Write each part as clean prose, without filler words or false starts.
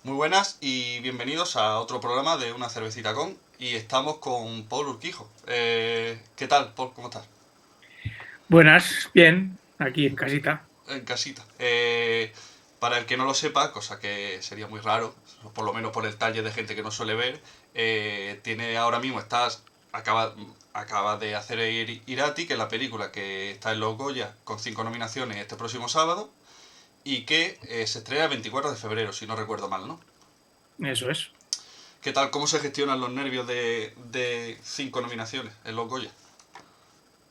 Muy buenas y bienvenidos a otro programa de Una Cervecita Con. Y estamos con Paul Urquijo. ¿Qué tal, Paul? ¿Cómo estás? Buenas, bien, aquí en casita. En casita. Para el que no lo sepa, cosa que sería muy raro, por lo menos por el talle de gente que no suele ver, tiene ahora mismo, acaba de hacer Irati, que es la película que está en los Goya con 5 nominaciones este próximo sábado y que se estrena el 24 de febrero, si no recuerdo mal, ¿no? Eso es. ¿Qué tal? ¿Cómo se gestionan los nervios de 5 nominaciones en los Goya?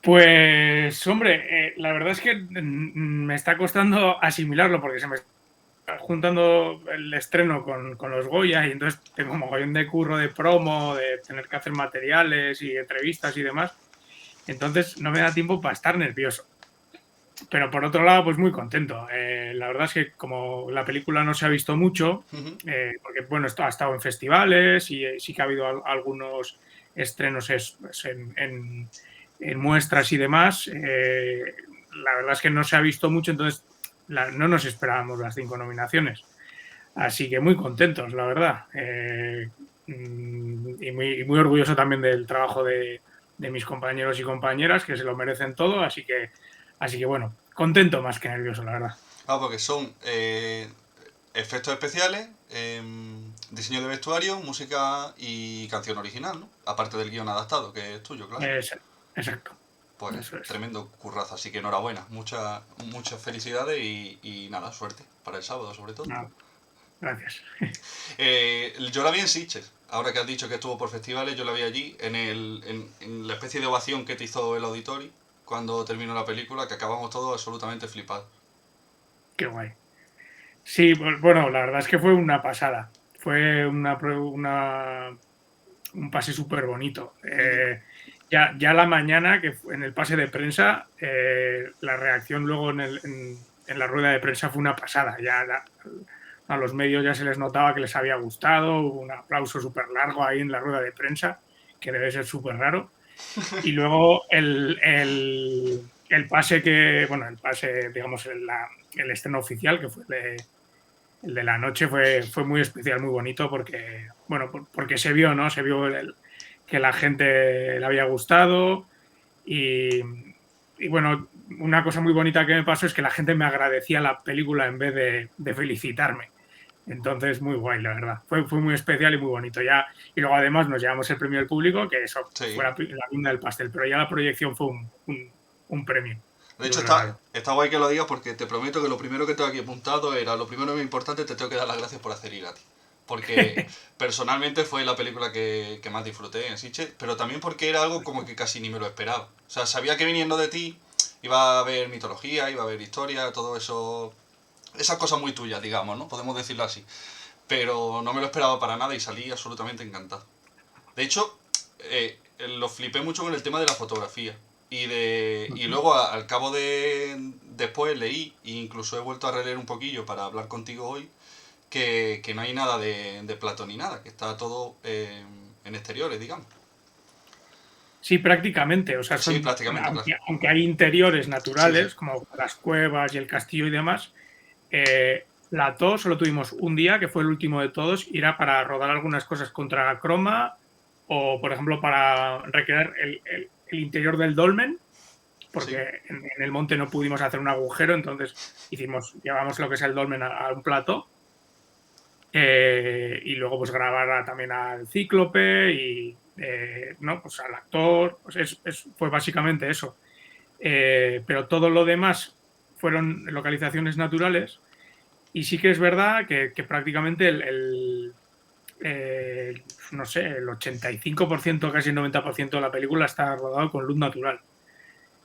Pues, hombre, la verdad es que me está costando asimilarlo porque se me está juntando el estreno con los Goya y entonces tengo un mogollón de curro de promo, de tener que hacer materiales y entrevistas y demás. Entonces no me da tiempo para estar nervioso. Pero por otro lado, pues muy contento. La verdad es que como la película no se ha visto mucho, Ujú. porque bueno, esto ha estado en festivales y sí que ha habido algunos estrenos pues, en muestras y demás, la verdad es que no se ha visto mucho, entonces no nos esperábamos las 5 nominaciones. Así que muy contentos, la verdad. Y muy orgulloso también del trabajo de mis compañeros y compañeras, que se lo merecen todo, así que bueno, contento más que nervioso, la verdad. Porque son efectos especiales, diseño de vestuario, música y canción original, ¿no? Aparte del guión adaptado, que es tuyo, claro. Es- exacto, Pues eso es. tremendo currazo, así que enhorabuena. Muchas felicidades y nada, suerte para el sábado, sobre todo. Nada, gracias. Yo la vi en Sitges. Ahora que has dicho que estuvo por festivales, yo la vi allí, en la especie de ovación que te hizo el auditorio cuando terminó la película, que acabamos todos absolutamente flipados. Qué guay. Sí, pues, bueno, la verdad es que fue una pasada. Fue un pase súper bonito. Ya la mañana, en el pase de prensa, la reacción luego en la rueda de prensa fue una pasada. A los medios ya se les notaba que les había gustado, hubo un aplauso súper largo ahí en la rueda de prensa, que debe ser súper raro. Y luego el pase digamos, el estreno oficial, que fue el de la noche fue muy especial, muy bonito, porque, bueno, porque se vio, ¿no? Se vio que la gente le había gustado y, y, bueno, una cosa muy bonita que me pasó es que la gente me agradecía la película en vez de felicitarme. Entonces, muy guay, la verdad. Fue muy especial y muy bonito. Y luego además nos llevamos el premio del público, que eso fue Sí. la guinda del pastel, pero ya la proyección fue un premio De y hecho, un regalo. está guay que lo digas porque te prometo que lo primero que tengo aquí apuntado era lo primero muy importante, te tengo que dar las gracias por hacer ir a ti. Porque personalmente fue la película que más disfruté en Sitges, pero también porque era algo como que casi ni me lo esperaba. O sea, sabía que viniendo de ti iba a haber mitología, iba a haber historia, todo eso. Esas cosas muy tuyas, digamos, ¿no? Podemos decirlo así. Pero no me lo esperaba para nada y salí absolutamente encantado. De hecho, lo flipé mucho con el tema de la fotografía. Y luego, al cabo de. Después leí, e incluso he vuelto a releer un poquillo para hablar contigo hoy, que no hay nada de Platón ni nada, que está todo en exteriores, digamos. Sí, prácticamente. O sea, Sí, prácticamente, claro. aunque hay interiores Sí, sí. naturales, como las cuevas y el castillo y demás, la TO solo tuvimos un día, que fue el último de todos, y era para rodar algunas cosas contra croma o, por ejemplo, para recrear el interior del dolmen, porque Sí. en el monte no pudimos hacer un agujero, entonces llevamos lo que es el dolmen a un plató. Y luego pues grabar también al cíclope y no, pues al actor, pues fue básicamente eso. Pero todo lo demás fueron localizaciones naturales y sí que es verdad que prácticamente no sé, el 85%, casi el 90% de la película está rodado con luz natural.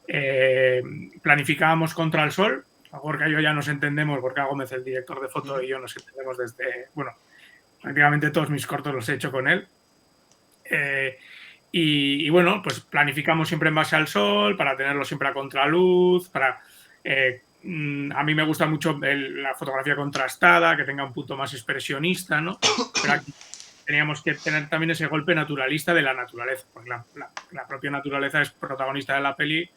Eh, Planificábamos contra el sol, Gorka y yo ya nos entendemos, Gorka Gómez, el director de foto, Ujú. y yo nos entendemos bueno, prácticamente todos mis cortos los he hecho con él. Eh, bueno, pues planificamos siempre en base al sol, para tenerlo siempre a contraluz, a mí me gusta mucho la fotografía contrastada, que tenga un punto más expresionista, ¿no? Pero aquí teníamos que tener también ese golpe naturalista de la naturaleza, porque la propia naturaleza es protagonista de la peli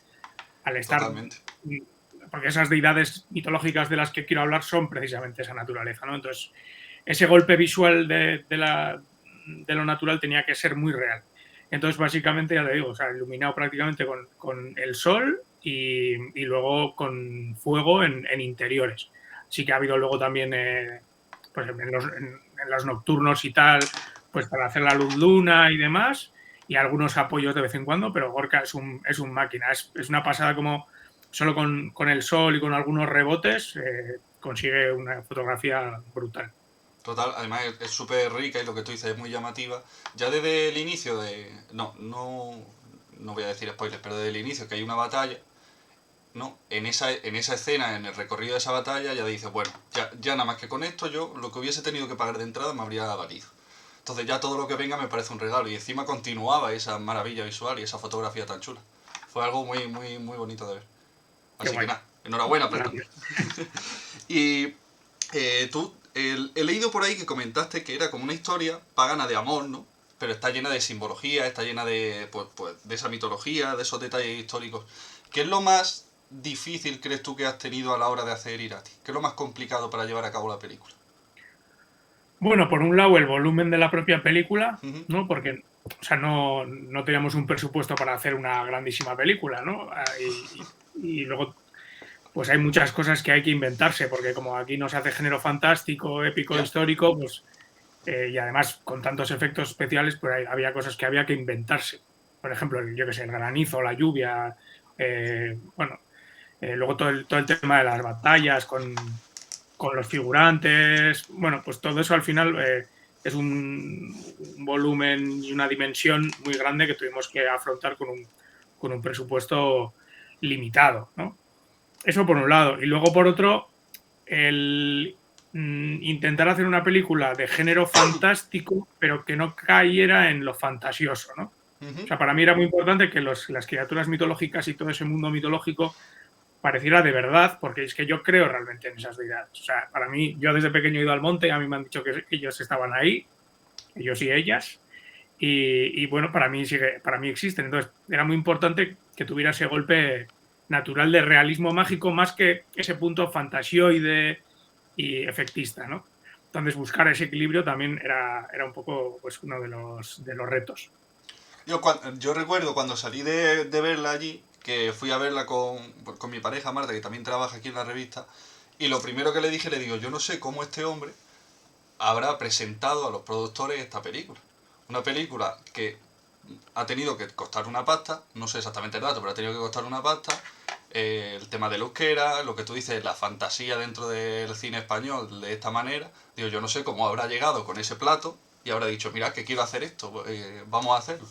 al estar, Totalmente. porque esas deidades mitológicas de las que quiero hablar son precisamente esa naturaleza, ¿no? Entonces, ese golpe visual de lo natural tenía que ser muy real. Entonces, básicamente, ya te digo, o sea, iluminado prácticamente con el sol y luego con fuego en interiores. Sí que ha habido luego también, pues en los nocturnos y tal, pues para hacer la luz luna y demás, y algunos apoyos de vez en cuando, pero Gorka es un máquina. Es una pasada como solo con el sol y con algunos rebotes consigue una fotografía brutal. Total, además es súper rica y lo que tú dices es muy llamativa. Ya desde el inicio de... No voy a decir spoilers, pero desde el inicio que hay una batalla, ¿no? En esa escena, en el recorrido de esa batalla, ya dices, bueno, ya nada más que con esto yo lo que hubiese tenido que pagar de entrada me habría valido. Entonces ya todo lo que venga me parece un regalo y encima continuaba esa maravilla visual y esa fotografía tan chula. Fue algo muy, muy, muy bonito de ver. Qué Así que guay. nada, enhorabuena, Pedro. Gracias. Y he leído por ahí que comentaste que era como una historia pagana de amor, ¿no? Pero está llena de simbología, está llena de, pues, de esa mitología, de esos detalles históricos. ¿Qué es lo más difícil, crees tú, que has tenido a la hora de hacer Irati? ¿Qué es lo más complicado para llevar a cabo la película? Bueno, por un lado, el volumen de la propia película, Ujú. ¿no? Porque, o sea, no teníamos un presupuesto para hacer una grandísima película, ¿no? Y luego, pues hay muchas cosas que hay que inventarse, porque como aquí no se hace género fantástico, épico, ¿Ya? histórico, pues, y además con tantos efectos especiales, pues había cosas que había que inventarse. Por ejemplo, yo qué sé, el granizo, la lluvia, bueno, luego todo el tema de las batallas con los figurantes. Bueno, pues todo eso al final es un volumen y una dimensión muy grande que tuvimos que afrontar con un presupuesto limitado, ¿no? Eso por un lado. Y luego por otro, el intentar hacer una película de género fantástico, pero que no cayera en lo fantasioso, ¿no? O Ujú. sea, para mí era muy importante que las criaturas mitológicas y todo ese mundo mitológico pareciera de verdad, porque es que yo creo realmente en esas deidades. O sea, para mí, yo desde pequeño he ido al monte, a mí me han dicho que ellos estaban ahí, ellos y ellas, y bueno, para mí existen. Entonces, era muy importante que tuviera ese golpe natural de realismo mágico más que ese punto fantasioide y efectista, ¿no? Entonces, buscar ese equilibrio también era un poco pues, uno de los retos. Yo recuerdo cuando salí de verla allí, que fui a verla con mi pareja Marta, que también trabaja aquí en la revista, y lo primero que le dije, le digo, yo no sé cómo este hombre habrá presentado a los productores esta película. Una película que ha tenido que costar una pasta, no sé exactamente el dato, pero ha tenido que costar una pasta. El tema del euskera, lo que tú dices, la fantasía dentro del cine español de esta manera. Digo, yo no sé cómo habrá llegado con ese plato y habrá dicho, mira, que quiero hacer esto, vamos a hacerlo.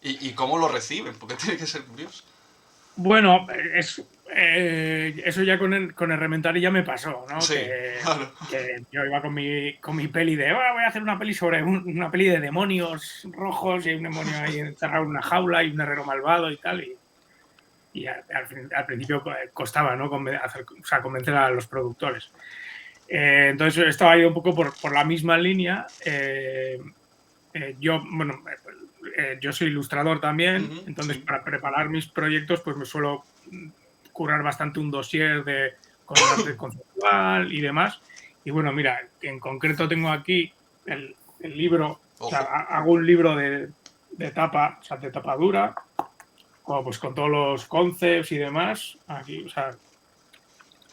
Y cómo lo reciben, porque tiene que ser curioso. Bueno, eso ya con el Rementari ya me pasó, ¿no? Sí, claro. Que yo iba con mi peli de voy a hacer una peli sobre una peli de demonios rojos y hay un demonio ahí encerrado en una jaula y un herrero malvado y tal. Y al principio costaba, ¿no? O sea, convencer a los productores. Entonces estaba ahí un poco por la misma línea. Yo, bueno, yo soy ilustrador también, Ujú, entonces sí. para preparar mis proyectos pues me suelo curar bastante un dossier con el arte conceptual y demás. Y bueno, mira, en concreto tengo aquí el libro, o sea, Ojo, hago un libro de tapa, o sea, de tapa dura, pues con todos los concepts y demás. Aquí, o sea,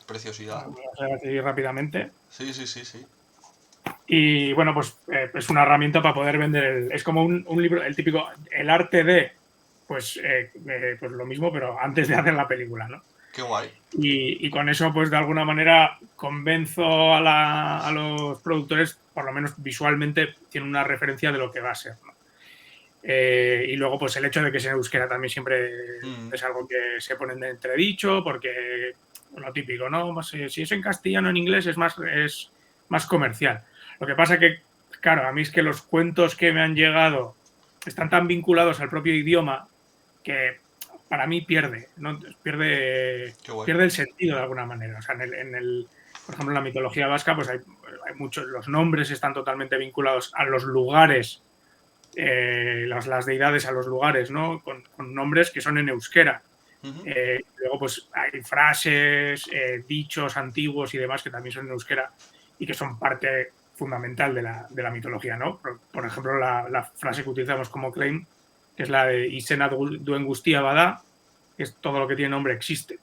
preciosidad. voy a hacer así rápidamente. Sí, sí, sí, sí. Y bueno, pues es una herramienta para poder vender. Es como un libro, el típico, el arte de, pues lo mismo, pero antes de hacer la película, ¿no? Qué guay. Y con eso, pues de alguna manera convenzo a los productores, por lo menos visualmente, tienen una referencia de lo que va a ser, ¿no? Y luego, pues el hecho de que sea euskera también siempre Mm, es algo que se pone en entredicho, porque lo típico, ¿no? Pues, si es en castellano o en inglés es más comercial. Lo que pasa que, claro, a mí es que los cuentos que me han llegado están tan vinculados al propio idioma que para mí pierde, ¿no? qué guay. Pierde el sentido de alguna manera. O sea, por ejemplo, en la mitología vasca, pues hay muchos, los nombres están totalmente vinculados a los lugares las deidades a los lugares, ¿no? Con nombres que son en euskera. Ujú. Luego, pues hay frases, dichos antiguos y demás que también son en euskera y que son parte. fundamental de la mitología, ¿no? Por ejemplo, la frase que utilizamos como claim, que es la de Isena duen gustia bada, que es todo lo que tiene nombre existe.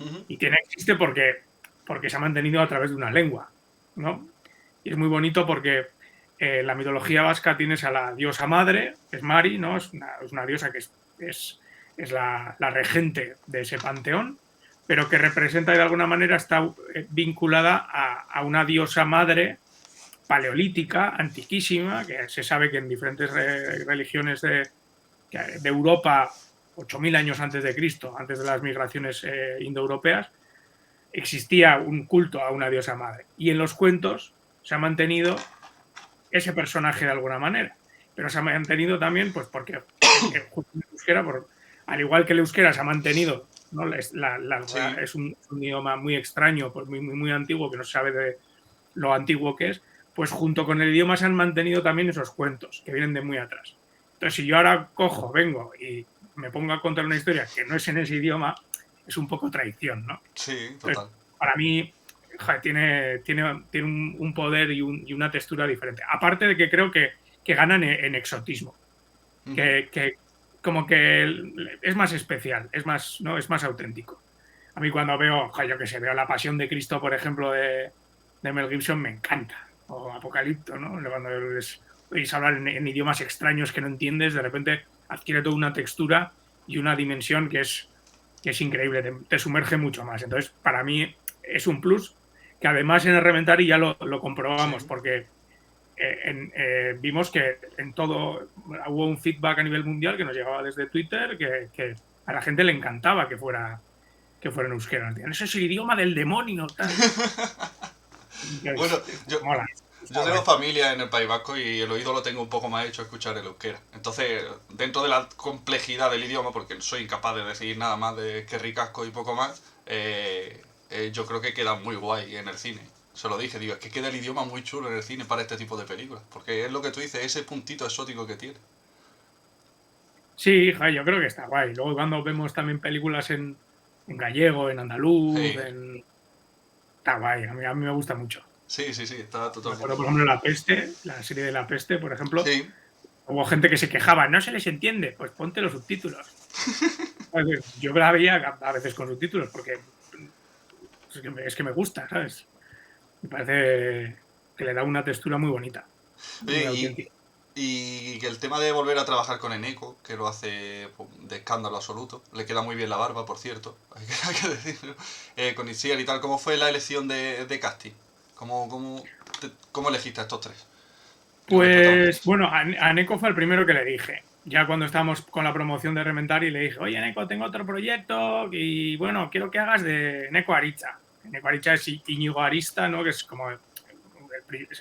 Ujú. Y tiene existe porque se ha mantenido a través de una lengua, ¿no? Y es muy bonito porque en la mitología vasca tienes a la diosa madre, que es Mari, ¿no? Es una diosa que es la regente de ese panteón, pero que representa de alguna manera, está vinculada a una diosa madre paleolítica, antiquísima, que se sabe que en diferentes religiones de Europa, 8.000 años antes de Cristo, antes de las migraciones indoeuropeas, existía un culto a una diosa madre. Y en los cuentos se ha mantenido ese personaje de alguna manera. Pero se ha mantenido también, pues porque el euskera, al igual que el euskera se ha mantenido, ¿no? Sí. Es un idioma muy extraño, pues muy antiguo, que no se sabe de lo antiguo que es, pues junto con el idioma se han mantenido también esos cuentos, que vienen de muy atrás. Entonces, si yo ahora cojo, vengo y me pongo a contar una historia que no es en ese idioma, es un poco traición, ¿no? Sí, Entonces, total. para mí, joder, tiene un poder y una textura diferente. Aparte de que creo que ganan en exotismo, Ujú. que como que es más especial, ¿no? Es más auténtico. A mí cuando veo, joder, yo que sé, veo La Pasión de Cristo, por ejemplo, de Mel Gibson, me encanta. O Apocalipto, ¿no? Cuando oís hablar en idiomas extraños que no entiendes, de repente adquiere toda una textura y una dimensión que es increíble, te sumerge mucho más. Entonces, para mí es un plus que además en el Reventar ya lo comprobamos, Sí. porque vimos que en todo hubo un feedback a nivel mundial que nos llegaba desde Twitter que a la gente le encantaba que fuera en euskera. Decían, ese es el idioma del demonio, tal. Bueno, Entonces, yo, mola. yo Está tengo guay. familia en el País Vasco y el oído lo tengo un poco más hecho a escuchar el euskera. Entonces, dentro de la complejidad del idioma, porque soy incapaz de decir nada más de que ricasco y poco más, yo creo que queda muy guay en el cine. Se lo dije, digo, es que queda el idioma muy chulo en el cine para este tipo de películas. Porque es lo que tú dices, ese puntito exótico que tiene. Sí, joder, yo creo que está guay. Luego cuando vemos también películas en gallego, en andaluz, Sí, está guay. A mí me gusta mucho. sí, sí, sí, está Me totalmente acuerdo, por guay. ejemplo, La Peste, la serie de La Peste, por ejemplo. Sí, Hubo gente que se quejaba, no se les entiende, pues ponte los subtítulos. Yo la veía a veces con subtítulos porque es que me gusta, ¿sabes? Me parece que le da una textura muy bonita, muy oye, auténtica. y que el tema de volver a trabajar con Eneco, que lo hace de escándalo absoluto, le queda muy bien la barba, por cierto, hay que decirlo, con Itziar y tal, ¿cómo fue la elección de casting? ¿Cómo elegiste a estos tres? Los tres Pues protagonistas. bueno, a Neko fue el primero que le dije. Ya cuando estábamos con la promoción de Rementari le dije, oye Neko, tengo otro proyecto y bueno, quiero que hagas de Neko Aritza. Neko Aritza es Íñigo Arista, ¿no? Que es como es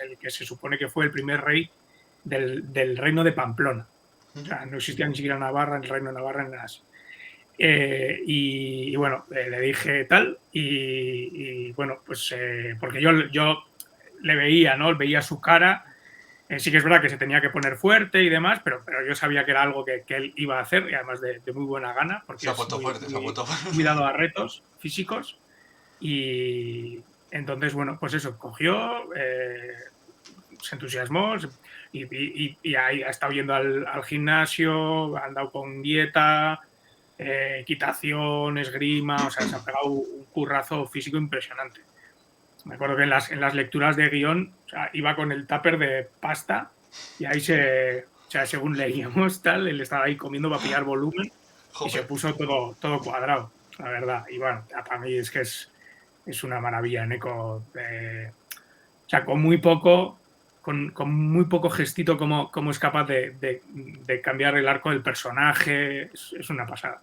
el que se supone que fue el primer rey del reino de Pamplona. O sea, no existía ni siquiera Navarra, el reino de Navarra en las. Y bueno, le dije tal, y bueno, pues porque yo le veía, ¿no? Veía su cara. Sí que es verdad que se tenía que poner fuerte y demás, pero yo sabía que era algo que él iba a hacer, y además de muy buena gana, Se porque ha es puesto muy, fuerte, se ha muy, puesto muy fuerte. dado a retos físicos. Y entonces, bueno, pues eso, cogió, se entusiasmó y ahí ha estado yendo al gimnasio, ha andado con dieta, equitación, esgrima, o sea, se ha pegado un currazo físico impresionante. Me acuerdo que en las lecturas de guión, o sea, iba con el tupper de pasta y ahí o sea, según leíamos, tal, él estaba ahí comiendo para pillar volumen y se Joder. puso todo cuadrado, la verdad. Y bueno, para mí es que es una maravilla, Neko. O sea, con muy poco gestito, como es capaz de cambiar el arco del personaje, es una pasada.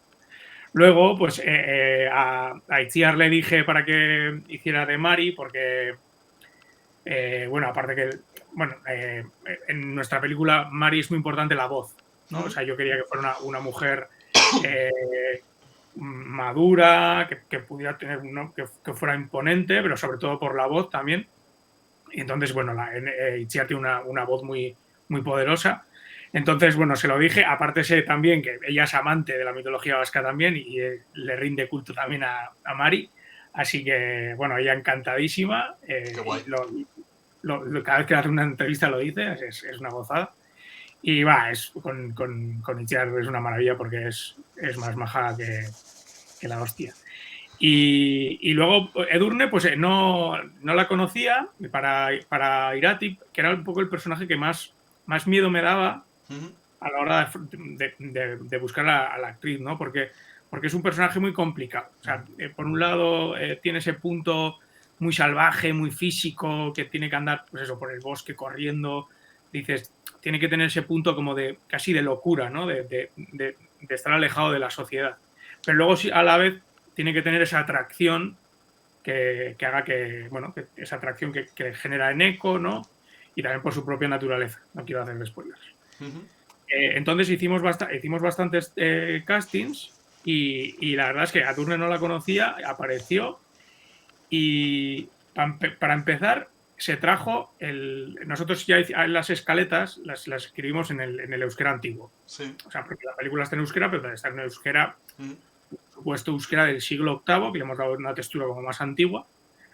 Luego, pues a Itziar le dije para que hiciera de Mari, porque, bueno, aparte que, bueno, en nuestra película Mari es muy importante la voz, ¿no? O Ujú. sea, yo quería que fuera una mujer eh, madura, que pudiera tener, ¿no? que fuera imponente, pero sobre todo por la voz también. Y entonces, bueno, Itziar tiene una voz muy poderosa. Entonces, bueno, se lo dije. Aparte sé también que ella es amante de la mitología vasca también y le rinde culto también a Mari. Así que, bueno, ella encantadísima. Qué guay. cada vez que hace una entrevista lo dice, es una gozada. Y va, con Itziar es una maravilla porque es más maja que la hostia. Y luego Edurne, pues no la conocía para Irati, que era un poco el personaje que más miedo me daba a la hora de buscar a la actriz, ¿no? Porque es un personaje muy complicado. O sea, por un lado tiene ese punto muy salvaje, muy físico, que tiene que andar, pues eso, por el bosque corriendo. Dices, tiene que tener ese punto como de casi de locura, ¿no? De estar alejado de la sociedad. Pero luego a la vez tiene que tener esa atracción que haga que esa atracción que genera en Eco, ¿no? Y también por su propia naturaleza. No quiero hacer spoilers. Entonces hicimos bastantes castings y la verdad es que Edurne no la conocía, apareció y para empezar se trajo nosotros ya las escaletas las escribimos en el euskera antiguo. Sí. O sea, porque la película está en euskera, pero está en euskera supuesto euskera del siglo VIII, que le hemos dado una textura como más antigua,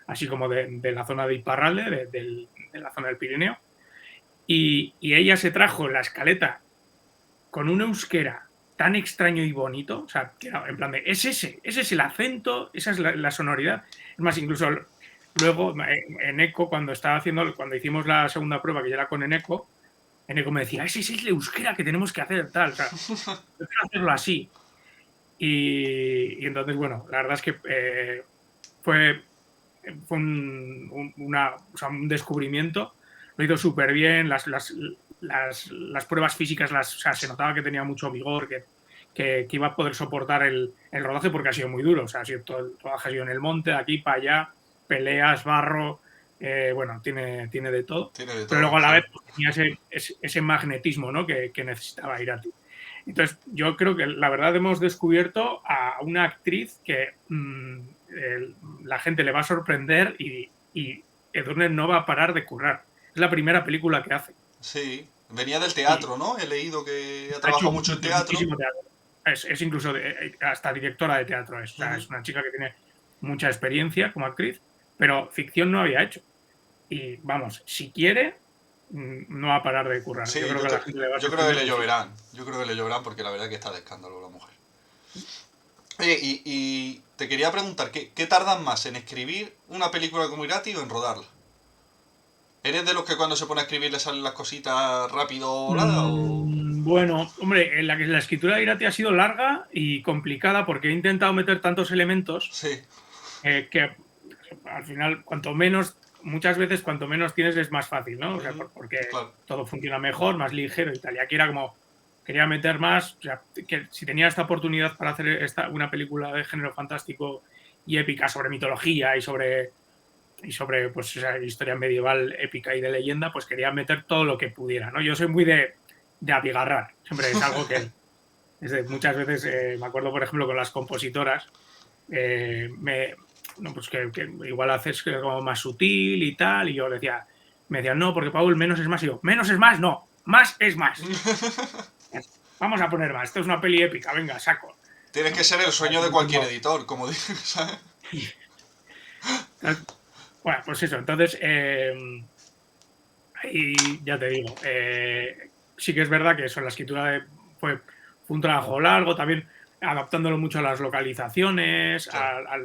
así como de la zona de Iparralde, de la zona del Pirineo. Y ella se trajo la escaleta con un euskera tan extraño y bonito, o sea, que en plan de, ese es el acento, esa es la sonoridad. Es más, incluso luego en Eco, cuando hicimos la segunda prueba, que ya era con Eneco me decía, ese es el euskera que tenemos que hacer, tal, o sea, yo quiero hacerlo así. Y entonces, bueno, la verdad es que fue un descubrimiento, lo hizo súper bien, las pruebas físicas, se notaba que tenía mucho vigor, que iba a poder soportar el rodaje porque ha sido muy duro, o sea, todo el rodaje ha sido en el monte, de aquí para allá, peleas, barro, bueno, tiene de todo. Pero luego a la vez pues, tenía ese magnetismo, ¿no? que necesitaba Irati. Entonces, yo creo que la verdad hemos descubierto a una actriz que la gente le va a sorprender y Edurne no va a parar de currar. Es la primera película que hace. Sí, venía del teatro, ¿no? He leído que ha trabajado mucho en teatro. Muchísimo teatro. Es incluso hasta directora de teatro. O sea, es una chica que tiene mucha experiencia como actriz, pero ficción no había hecho. Y vamos, si quiere, no va a parar de currar. Sí, yo creo que le lloverán. Yo creo que le lloverán porque la verdad es que está de escándalo la mujer. Oye, y te quería preguntar, ¿qué tardan más en escribir una película como Irati o en rodarla? ¿Eres de los que cuando se pone a escribir le salen las cositas rápido o nada? Bueno, hombre, la escritura de Irati ha sido larga y complicada porque he intentado meter tantos elementos que al final, muchas veces cuanto menos tienes es más fácil, ¿no? O sea, porque todo funciona mejor, más ligero y tal. Y aquí era como, quería meter más, o sea, que si tenía esta oportunidad para hacer una película de género fantástico y épica sobre mitología y sobre pues esa historia medieval épica y de leyenda, pues quería meter todo lo que pudiera, ¿no? Yo soy muy de abigarrar, siempre es algo que muchas veces, me acuerdo por ejemplo con las compositoras, pues que igual haces como más sutil y tal, y yo me decían, no, porque Paul, menos es más, y yo, menos es más, no, más es más. Vamos a poner más, esto es una peli épica, venga, saco. Tienes que ser el sueño de cualquier editor, como dices, ¿sabes? Bueno, pues eso, entonces, y ya te digo, sí que es verdad que eso, la escritura fue un trabajo largo, también adaptándolo mucho a las localizaciones, a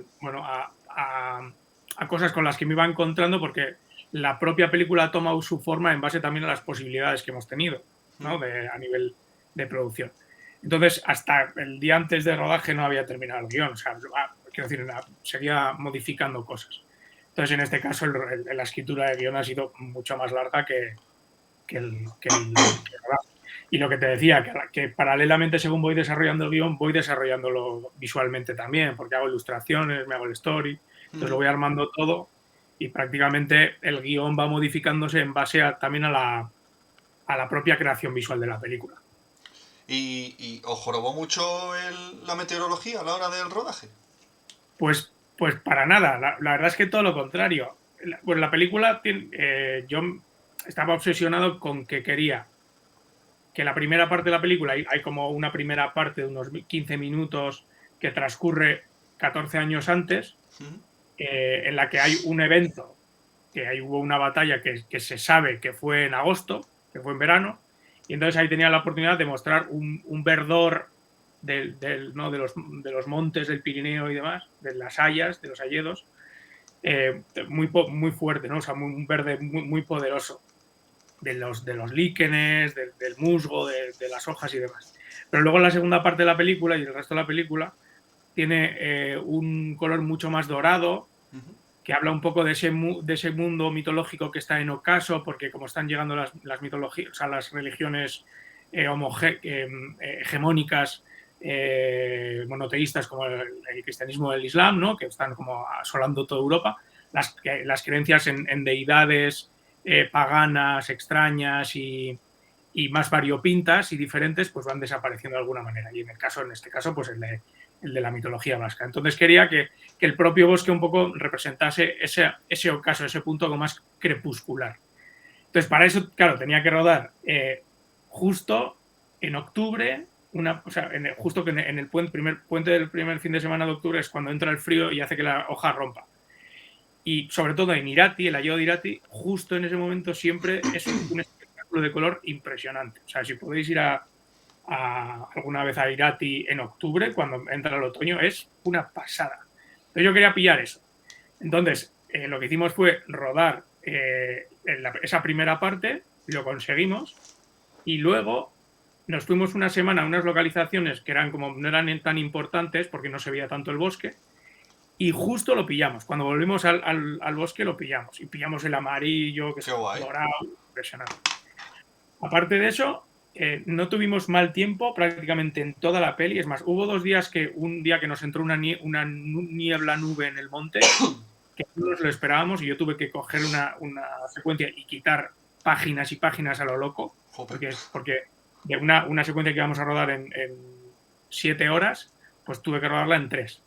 cosas con las que me iba encontrando, porque la propia película ha tomado su forma en base también a las posibilidades que hemos tenido, ¿no? A nivel de producción. Entonces, hasta el día antes de rodaje no había terminado el guión, o sea, quiero decir, seguía modificando cosas. Entonces, en este caso, la escritura de guión ha sido mucho más larga que el rodaje. Y lo que te decía, que paralelamente, según voy desarrollando el guión, voy desarrollándolo visualmente también, porque hago ilustraciones, me hago el story, entonces lo voy armando todo y prácticamente el guión va modificándose en base también a la propia creación visual de la película. ¿Y os jorobó mucho la meteorología a la hora del rodaje? Pues para nada, la verdad es que todo lo contrario. Pues la película, yo estaba obsesionado con que quería que la primera parte de la película, hay como una primera parte de unos 15 minutos que transcurre 14 años antes, en la que hay un evento que ahí hubo una batalla que se sabe que fue en agosto, que fue en verano, y entonces ahí tenía la oportunidad de mostrar un verdor ¿no? de los montes del Pirineo y demás, de las hayas, de los hayedos, muy fuerte, ¿no? O sea, un verde muy poderoso, de los líquenes, del musgo, de las hojas y demás. Pero luego en la segunda parte de la película y el resto de la película tiene un color mucho más dorado, que habla un poco de ese mundo mitológico que está en ocaso, porque como están llegando las mitologías, o sea, las religiones hegemónicas, monoteístas, como el cristianismo o el islam, ¿no? Que están como asolando toda Europa, las creencias en deidades paganas, extrañas y más variopintas y diferentes, pues van desapareciendo de alguna manera. Y en este caso, pues el de la mitología vasca. Entonces quería que el propio bosque un poco representase ese ocaso, ese punto como más crepuscular. Entonces, para eso, claro, tenía que rodar justo en octubre, justo que en el primer puente del primer fin de semana de octubre es cuando entra el frío y hace que la hoja rompa. Y sobre todo en Irati, el hallado de Irati, justo en ese momento siempre es un espectáculo de color impresionante. O sea, si podéis ir alguna vez a Irati en octubre, cuando entra el otoño, es una pasada. Entonces yo quería pillar eso. Entonces, lo que hicimos fue rodar esa primera parte, lo conseguimos, y luego nos fuimos una semana a unas localizaciones que no eran tan importantes porque no se veía tanto el bosque, y justo lo pillamos. Cuando volvimos al bosque lo pillamos, y pillamos el amarillo, que es dorado, impresionante. Aparte de eso, no tuvimos mal tiempo prácticamente en toda la peli. Es más, hubo un día que nos entró una niebla nube en el monte, que no nos lo esperábamos, y yo tuve que coger una secuencia y quitar páginas y páginas a lo loco, porque de una secuencia que íbamos a rodar en 7 horas, pues tuve que rodarla en 3.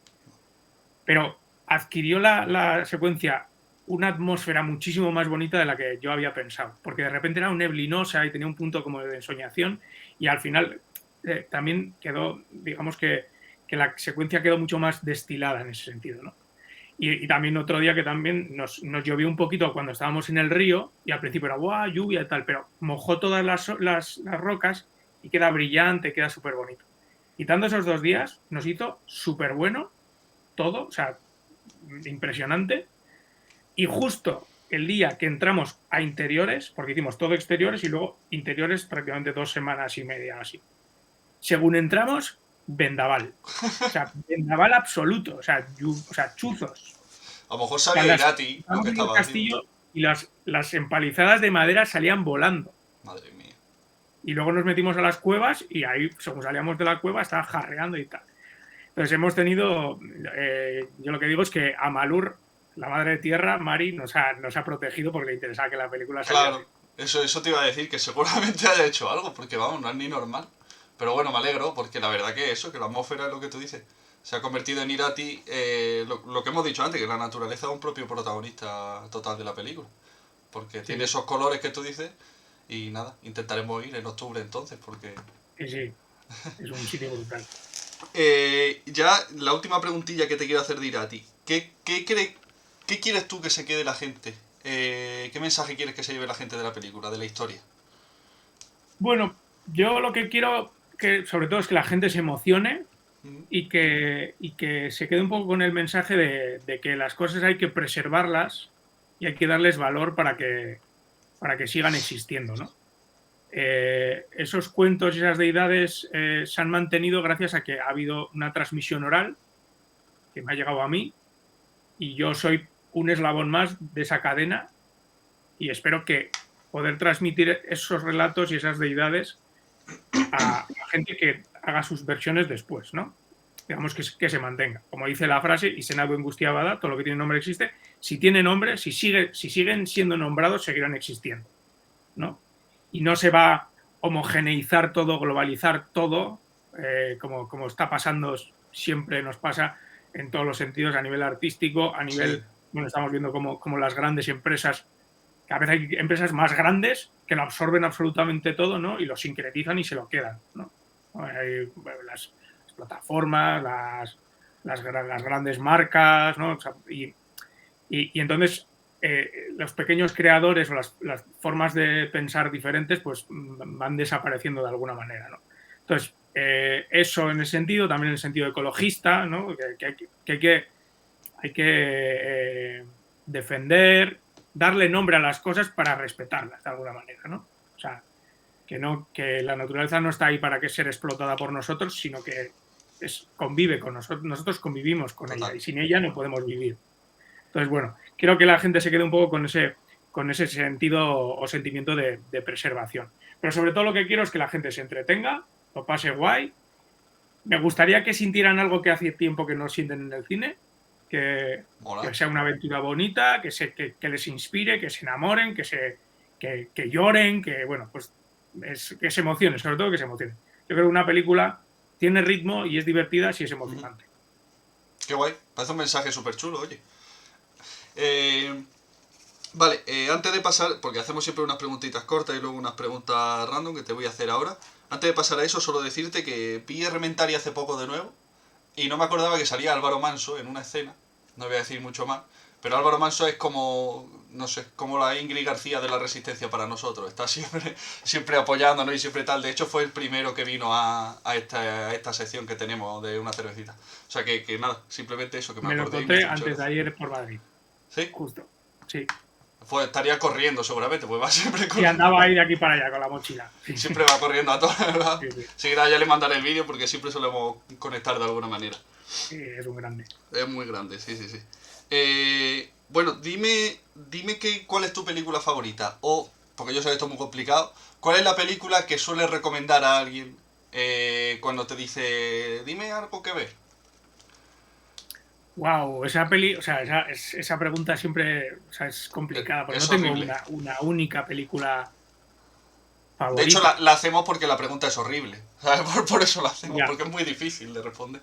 Pero adquirió la secuencia una atmósfera muchísimo más bonita de la que yo había pensado, porque de repente era neblinosa y tenía un punto como de ensoñación, y al final también quedó, digamos que la secuencia quedó mucho más destilada en ese sentido, ¿no? Y también otro día que también nos llovió un poquito cuando estábamos en el río, y al principio era ¡guau! Lluvia y tal, pero mojó todas las rocas y queda brillante, queda súper bonito. Quitando esos 2 días, nos hizo súper bueno todo, o sea, impresionante. Y justo el día que entramos a interiores, porque hicimos todo exteriores y luego interiores prácticamente 2 semanas y media así. Según entramos, vendaval. O sea, vendaval absoluto. O sea, chuzos. A lo mejor sabía Irati lo que estaba haciendo. Y las empalizadas de madera salían volando. Madre mía. Y luego nos metimos a las cuevas y ahí, según salíamos de la cueva, estaba jarreando y tal. Entonces hemos tenido, yo lo que digo es que Amalur, la madre tierra, Mari, nos ha protegido porque le interesaba que la película saliera. Claro, eso te iba a decir, que seguramente haya hecho algo, porque vamos, no es ni normal. Pero bueno, me alegro, porque la verdad que que la atmósfera es lo que tú dices. Se ha convertido en Irati, lo que hemos dicho antes, que la naturaleza es un propio protagonista total de la película. Porque tiene esos colores que tú dices, y nada, intentaremos ir en octubre entonces, porque... Sí, es un sitio brutal. Ya, la última preguntilla que te quiero hacer de Irati. ¿Qué quieres tú que se quede la gente? ¿Qué mensaje quieres que se lleve la gente de la película, de la historia? Bueno, yo lo que quiero, sobre todo, es que la gente se emocione y que se quede un poco con el mensaje de que las cosas hay que preservarlas y hay que darles valor para que sigan existiendo, ¿no? Esos cuentos y esas deidades se han mantenido gracias a que ha habido una transmisión oral que me ha llegado a mí, y yo soy un eslabón más de esa cadena, y espero que poder transmitir esos relatos y esas deidades a gente que haga sus versiones después, ¿no? Digamos que se mantenga. Como dice la frase, y senado angustiabada, todo lo que tiene nombre existe. Si tiene nombre, si siguen siendo nombrados, seguirán existiendo, ¿no? Y no se va a homogeneizar todo, globalizar todo, como está pasando, siempre nos pasa en todos los sentidos, a nivel artístico, a nivel, sí. Bueno, estamos viendo como las grandes empresas, que a veces hay empresas más grandes que lo absorben absolutamente todo, ¿no? Y lo sincretizan y se lo quedan, ¿no? Hay las plataformas, las grandes marcas, ¿no? O sea, y entonces los pequeños creadores o las formas de pensar diferentes pues van desapareciendo de alguna manera, ¿no? Entonces, eso en ese sentido, también en el sentido ecologista, ¿no? Que hay que defender, darle nombre a las cosas para respetarlas de alguna manera, ¿no? O sea, que la naturaleza no está ahí para que ser explotada por nosotros, sino que convive con nosotros, nosotros convivimos con Total. ella y sin ella no podemos vivir. Entonces, bueno, quiero que la gente se quede un poco con ese sentido o sentimiento de preservación. Pero sobre todo lo que quiero es que la gente se entretenga, lo pase guay. Me gustaría que sintieran algo que hace tiempo que no sienten en el cine, que sea una aventura bonita, que les inspire, que se enamoren, que lloren, que, bueno, pues que se emocionen, sobre todo que se emocionen. Yo creo que una película tiene ritmo y es divertida si es emocionante. Qué guay, parece un mensaje súper chulo, oye. Vale, antes de pasar, porque hacemos siempre unas preguntitas cortas y luego unas preguntas random que te voy a hacer ahora. Antes de pasar a eso, solo decirte que vi Elementary hace poco de nuevo y no me acordaba que salía Álvaro Manso en una escena. No voy a decir mucho más, pero Álvaro Manso es como, no sé, como la Ingrid García de la Resistencia para nosotros. Está siempre apoyándonos y siempre tal. De hecho, fue el primero que vino a esta sección que tenemos de una cervecita. O sea que nada, simplemente eso, que me lo acordé. encontré antes de ayer por Madrid. ¿Sí? Justo, sí. Pues estaría corriendo seguramente, pues va siempre corriendo. Y andaba ahí de aquí para allá con la mochila. Sí. Siempre va corriendo a todas, ¿verdad? Sí. Si quieres ya le mandaré el vídeo porque siempre solemos conectar de alguna manera. Sí, es un grande. Es muy grande, sí. Bueno, dime cuál es tu película favorita. O, porque yo sé que esto es muy complicado, ¿cuál es la película que sueles recomendar a alguien cuando te dice, dime algo que ver? Wow, esa pregunta siempre, o sea, es complicada, porque Es no tengo horrible. una única película De hecho, favorita. la hacemos porque la pregunta es horrible. ¿Sabes? Por eso la hacemos, Ya. porque es muy difícil de responder.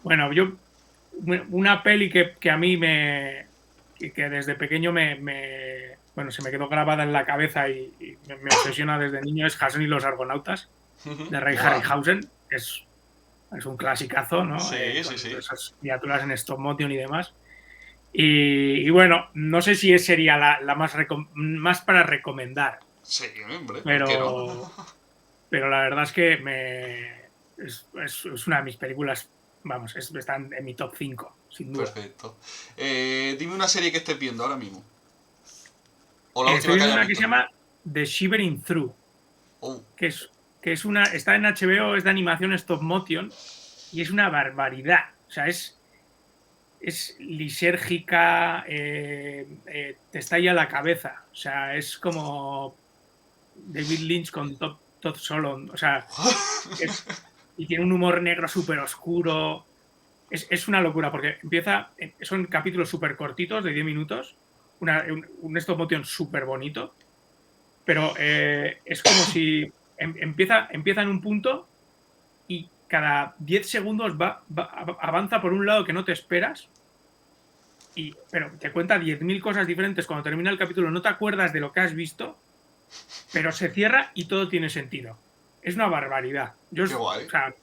Bueno, una peli que a mí que desde pequeño bueno, se me quedó grabada en la cabeza y me obsesiona desde niño es Jason y los Argonautas, de Ray Mola. Harryhausen. Es un clasicazo, ¿no? Sí. Con esas criaturas en stop motion y demás. Y bueno, no sé si sería la más para recomendar, Sí, hombre, ¿por qué pero, no? pero la verdad es que es una de mis películas, vamos, está en mi top 5 sin duda. Perfecto. Dime una serie que estés viendo ahora mismo. O la Estoy última que viendo hayas una que visto. se llama The Shivering Through, Oh, que está en HBO, es de animación stop motion y es una barbaridad. O sea, es lisérgica, te estalla la cabeza. O sea, es como David Lynch con Todd Solondz. O sea, y tiene un humor negro súper oscuro. Es una locura porque son capítulos súper cortitos de 10 minutos, un stop motion súper bonito, pero es como si empieza en un punto y cada 10 segundos avanza por un lado que no te esperas, pero te cuenta 10.000 cosas diferentes. Cuando termina el capítulo no te acuerdas de lo que has visto, pero se cierra y todo tiene sentido. Es una barbaridad. O qué guay. sea,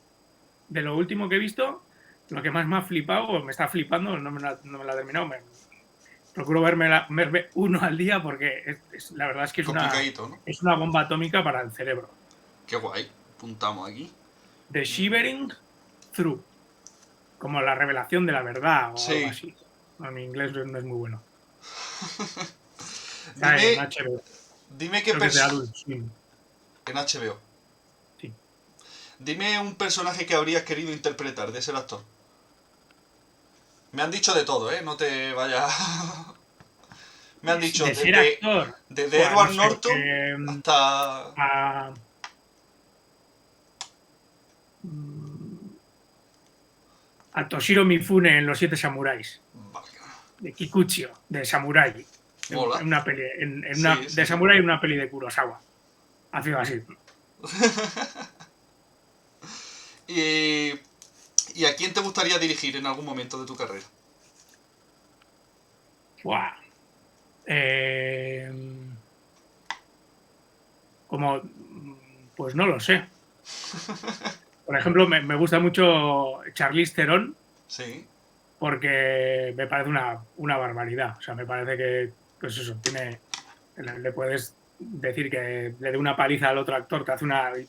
de lo último que he visto, lo que más me ha flipado, o me está flipando, no me la he terminado, procuro verme uno al día porque la verdad es que Complicadito, ¿no? es una bomba atómica para el cerebro. Qué guay. Apuntamos aquí. The Shivering Through, como la revelación de la verdad o algo Sí. así. No, mi inglés no es muy bueno. Está en Dime, HBO, dime qué creo que es de Adult Swim. En HBO. Sí. Dime un personaje que habrías querido interpretar de ese actor. Me han dicho de todo, ¿eh? No te vayas... Me han dicho De ser actor, desde bueno, Edward no sé, Norton hasta... a, a Toshiro Mifune en Los Siete Samuráis, Vale. de Kikuchio, de Samurai, Mola. en una peli, Sí. de Samurai en una peli de Kurosawa. Ha sido así. Y... ¿Y a quién te gustaría dirigir en algún momento de tu carrera? Buah. Como, pues no lo sé. Por ejemplo, me gusta mucho Charlize Theron. Sí. porque me parece una barbaridad. O sea, me parece que, pues eso, le puedes decir que le dé una paliza al otro actor,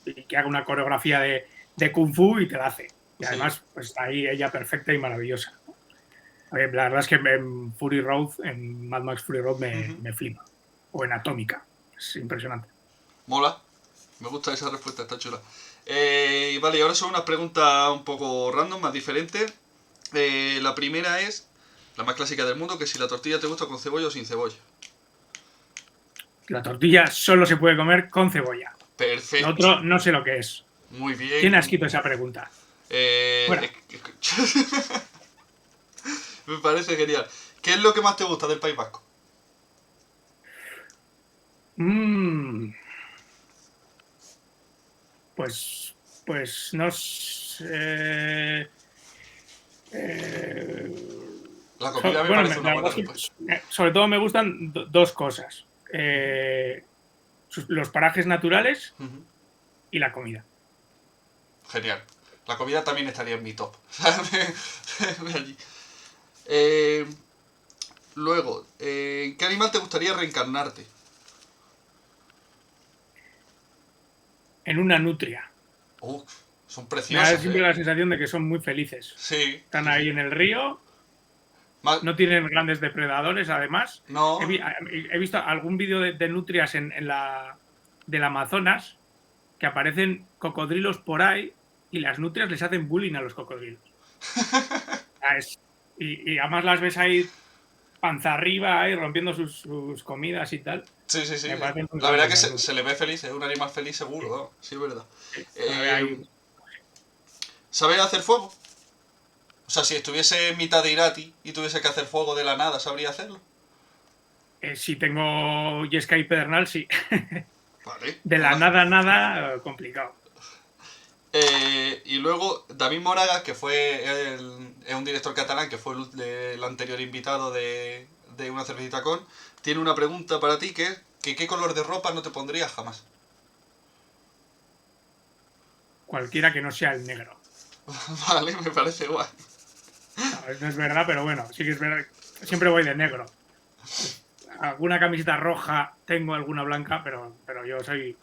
y que haga una coreografía de Kung Fu y te la hace. Y Sí. además, pues está ahí ella perfecta y maravillosa. A ver, la verdad es que en Fury Road, en Mad Max Fury Road, Ujú. me flipa. O en Atómica. Es impresionante. Mola. Me gusta esa respuesta, está chula. Vale, y ahora son unas preguntas un poco random, más diferentes. La primera es la más clásica del mundo, que si la tortilla te gusta con cebolla o sin cebolla. La tortilla solo se puede comer con cebolla. Lo Perfecto. otro no sé lo que es. Muy ¿Quién ha bien. escrito esa pregunta? Eh, Fuera. Me parece genial. ¿Qué es lo que más te gusta del País Vasco? Mm, pues, pues no sé. Eh, La comida me bueno, parece una la buena verdad es respuesta. que sobre todo me gustan dos cosas. Los parajes naturales Ujú. y la comida. Genial. La comida también estaría en mi top. Allí. Eh, Luego, ¿en qué animal te gustaría reencarnarte? En una nutria. Son Me da preciosas, siempre ¿eh? la sensación de que son muy felices. Sí, Están sí, ahí sí. en el río, Ma- no tienen grandes depredadores, además. no, He visto algún vídeo de nutrias del Amazonas que aparecen cocodrilos por ahí y las nutrias les hacen bullying a los cocodrilos. Ah, y además las ves ahí panza arriba, ahí rompiendo sus comidas y tal. sí, sí, sí. Me parecen muy La verdad bonitas que las se nutrias. le ve feliz, es un animal feliz seguro, Sí, ¿no? Sí, es verdad. sí. A ver, Eh, ¿Sabes hacer fuego? O sea, si estuviese en mitad de Irati y tuviese que hacer fuego de la nada, ¿sabría hacerlo? si tengo Yesca y Pedernal, sí. Vale, De la mola. nada, nada, complicado. Y luego David Moragas, que es un director catalán, que fue el anterior invitado de Una cervecita con, tiene una pregunta para ti que es que ¿qué color de ropa no te pondrías jamás? Cualquiera que no sea el negro. Vale, me parece guay. No, no es verdad, pero bueno, sí que es verdad. Siempre voy de negro. Alguna camiseta roja, tengo alguna blanca, pero yo soy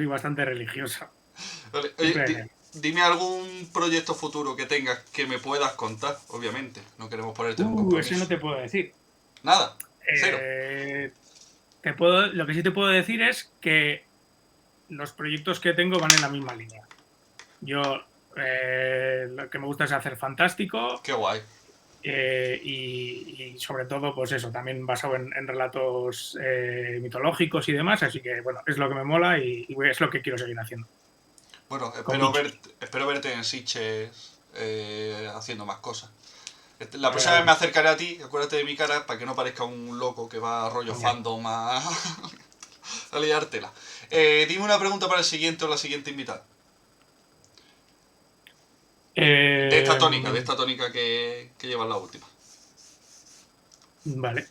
bastante religioso. Vale, oye, Siempre de negro. dime algún proyecto futuro que tengas que me puedas contar, obviamente. No queremos ponerte en un Eso no compromiso. te puedo decir. Nada, cero. Eh, lo que sí te puedo decir es que los proyectos que tengo van en la misma línea. Yo lo que me gusta es hacer fantástico, Qué guay. y sobre todo, pues eso, también basado en relatos mitológicos y demás, así que bueno, es lo que me mola y es lo que quiero seguir haciendo, Bueno, con bichos. espero verte en Sitges haciendo más cosas. La A próxima vez ver, me acercaré a ti, acuérdate de mi cara, para que no parezca un loco que va a rollo genial. fandom a liártela. Dime una pregunta para el siguiente o la siguiente invitada. Eh, De esta tónica que llevas la última. vale.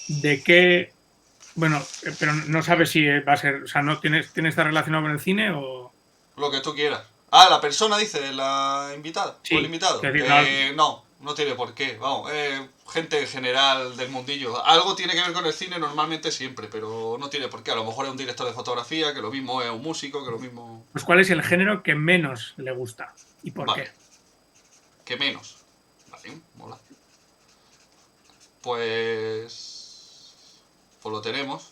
¿De qué? Bueno, pero no sabes si va a ser, o sea, ¿no tiene estar relacionado con el cine o...? Lo que tú quieras. Ah, la persona dice, la invitada o el Sí, invitado. es decir, no, No, no tiene por qué. Vamos, gente en general del mundillo. Algo tiene que ver con el cine normalmente siempre, pero no tiene por qué. A lo mejor es un director de fotografía, que lo mismo es un músico, que lo mismo... pues ¿cuál es el género que menos le gusta y por Vale, qué? que menos. Vale, mola. Pues... Pues lo tenemos.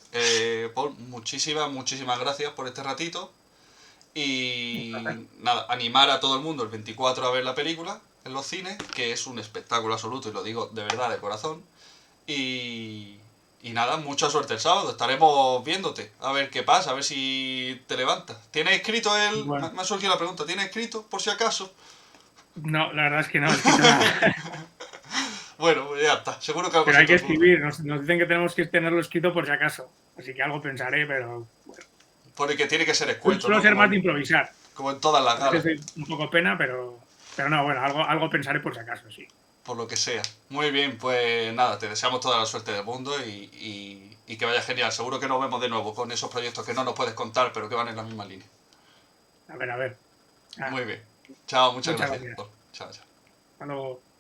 Paul, muchísimas gracias por este ratito. Y nada, animar a todo el mundo el 24 a ver la película en los cines, que es un espectáculo absoluto y lo digo de verdad, de corazón. Y, y nada, mucha suerte el sábado, estaremos viéndote, a ver qué pasa, a ver si te levantas. ¿Tienes escrito Bueno, me ha surgido la pregunta, ¿tienes escrito por si acaso? no, la verdad es que no he escrito nada. Bueno, pues ya está, seguro que algo Pero se hay te que ocurre. escribir, nos dicen que tenemos que tenerlo escrito por si acaso. Así que algo pensaré, pero bueno. Porque tiene que ser escueto, Suelo ¿no? ser más de improvisar. Como en todas las A veces galas. doy un poco pena, pero no, bueno, algo pensaré por si acaso, sí. Por lo que sea. Muy bien, pues nada, te deseamos toda la suerte del mundo y que vaya genial. Seguro que nos vemos de nuevo con esos proyectos que no nos puedes contar, pero que van en la misma línea. A ver, a ver. Ah, Muy bien. Chao, muchas muchas gracias. gracias. Chao, chao. Hasta luego.